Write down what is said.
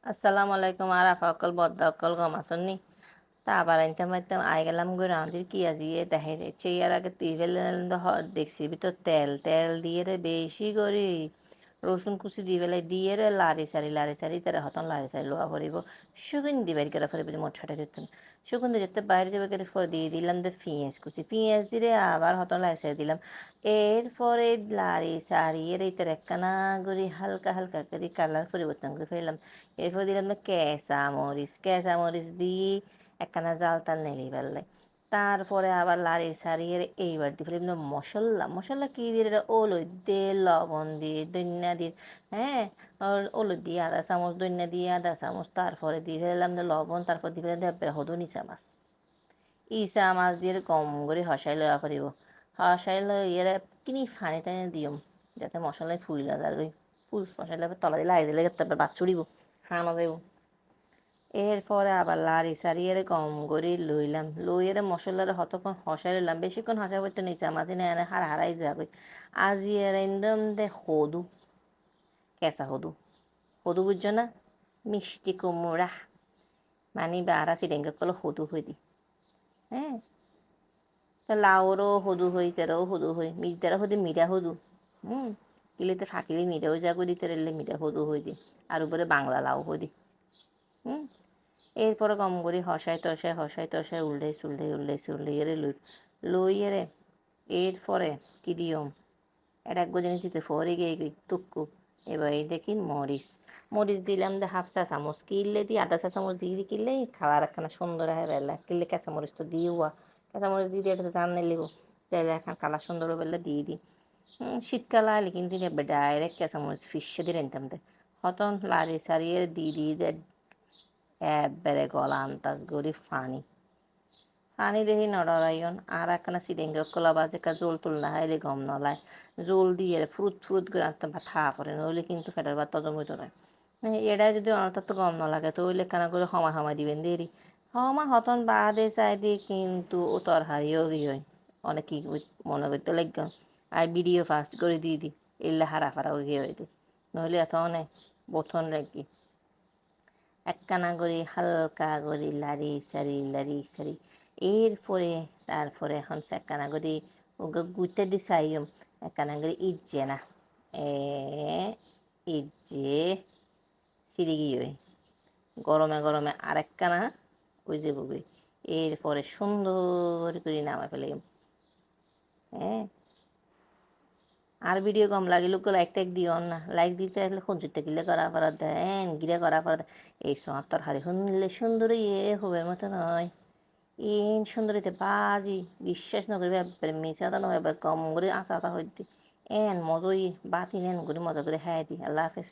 আসসালামু আলাইকুম আরাফা অকল বদ্দা অকল গম আসন্নি তা আবার আনতাম আইতাম আই গেলাম গো রাঁধির কি আজি এ দেখাই রে চেয়ার আগে তিবেল দেখছি ভিতর তেল তেল দিয়ে রে বেশি করে রসুন কুচি দিয়ে বেলাই দিয়ে রে লাড়ি সারি তারা হতন লাড়ি সারি লোয়া করিব সুগন্ধি বাইর করে ফেলে মোটছাটা দিতাম সুগন্ধি যেতে বাইরে যাবে করে ফর দিয়ে দিলাম যে পেঁয়াজ কুচি পেঁয়াজ দিয়ে আবার হতন লাড়ি সারি দিলাম এরপরে লাড়ি সারিয়ে রে তার একখানা করে হালকা হালকা করে কালার পরিবর্তন করে ফেললাম এরপর দিলাম না কেঁচা মরিচ দিয়ে একখানা জাল টাল নেড়ে ফেললে তারপরে আবার লাড়ি সারিয়ে এইবার দিয়ে ফেললাম না মশলা কি দিয়ে এটা ওলই দিয়ে লবণ দিয়ে ধনিয়া দিয়ে হ্যাঁ আর ওলই দিয়ে আধা চামচ ধনিয়া দিয়ে আধা চামচ তারপরে দিয়ে ফেললাম না লবণ তারপর দিয়ে ফেললাম হদু নিচা মাছ ইচা মাছ দিয়ে কম করে হসাই লওয়া করিব হসাই লই এর কিনি ফানি টানি দিম যাতে মশলায় ফুল লাগার ওই ফুল মশলা তলা দিলে আই দিলে তারপর বাস ছুড়িব খাওয়ানো যাইব এরপরে আবার লাড়ি সারি এর কম করে লইলাম লইয়ের মশলার হতক্ষণ হসাই লইলাম বেশিক্ষণ হসা করতে নিচা মাঝে না এনে হারাই যাবে আজি এর একদম দে হদু কেঁচা হদু হদু বুঝছো না মিষ্টি কুমড়া মানে বারা চিড়েঙ্গা কলে হদু হয়ে দি হ্যাঁ তা লাউরও হদু হই তেরাও হদু হই তেরা হদি মিরা হদু হুম কিলিতে থাকিলে মিরাও যাগো দিতে রেলে মিরা হদু হই দি আর উপরে বাংলা লাউ হই দি হুম এরপরে কম করে হসাই টসাই উল্টাই এরে লই এরে এরপরে কি দিয়ম এটা এক জিনিস দিতে ফরে গিয়ে গই তুক্কু এবার এই দেখি মরিচ দিলাম দে হাফ চা চামচ কিনলে দিই আধা চা চামচ দিয়ে কিনলে খাওয়ার একখানা সুন্দর হয় বেলা কিনলে কাঁচা মরিচ তো দিয়ে হওয়া কাঁচা মরিচ দিয়ে দিয়ে এটা জান নিলিব তাহলে এখন কালার সুন্দর বেলা দিয়ে দিই শীতকাল আলে কিন্তু ডাইরেক্ট কাঁচা মরিচ ফিসে দিয়ে নিতাম দে হতন লাড়ি সারিয়ে দিয়ে একবারে গলা আন্তাজ গরি ফানি দেখি নড়াইন আর একখানা সিডেঙ্গে কলা বাজে কা জোল তুল না হাইলে গম নলায় জোল দিয়ে ফুরুত করে আনতাম ভাত থা পরে নইলে কিন্তু ফেটার ভাত তজম হইতো না এটাই যদি অনর্থাৎ তো গম ন লাগে তো ওইলে কানা করে সময় দিবেন দেরি হতন বাদে চাই দিয়ে কিন্তু ও তরহারিও কি হয় অনেক কি মনে করতে লাগল আর ভিডিও ফাস্ট করে দিয়ে দি এলে হারা গিয়ে হইতে নইলে এত অনেক বোথন লাগি একখানা করে হালকা করে লাড়ি সারি এরপরে তারপরে এখন একখানা করে ওকে গুইতে দিছাইম একখানা করে ইজ্জে না এ ইজ্জে সিঁড়ি গিয়ে গরমে গরমে আরেকখানা ওই যে বগি এরপরে সুন্দর করে নামা ফেলে হ্যাঁ আর ভিডিও কম লাগে লোক লাইক টাইক দিও না লাইক দিতে আসলে সঞ্চিত গিলে করা পারা দেন গিরে করা পারা এই সব তরকারি শুনলে সুন্দর হবে মতো নয় ইন সুন্দরীতে বাজি বিশ্বাস নকরবে একবারে মিশা তো নয় একবার কম করে আশা হইতে এন মজই বাতি নেন করে মজা করে খাই দি আল্লাহ হাফেজ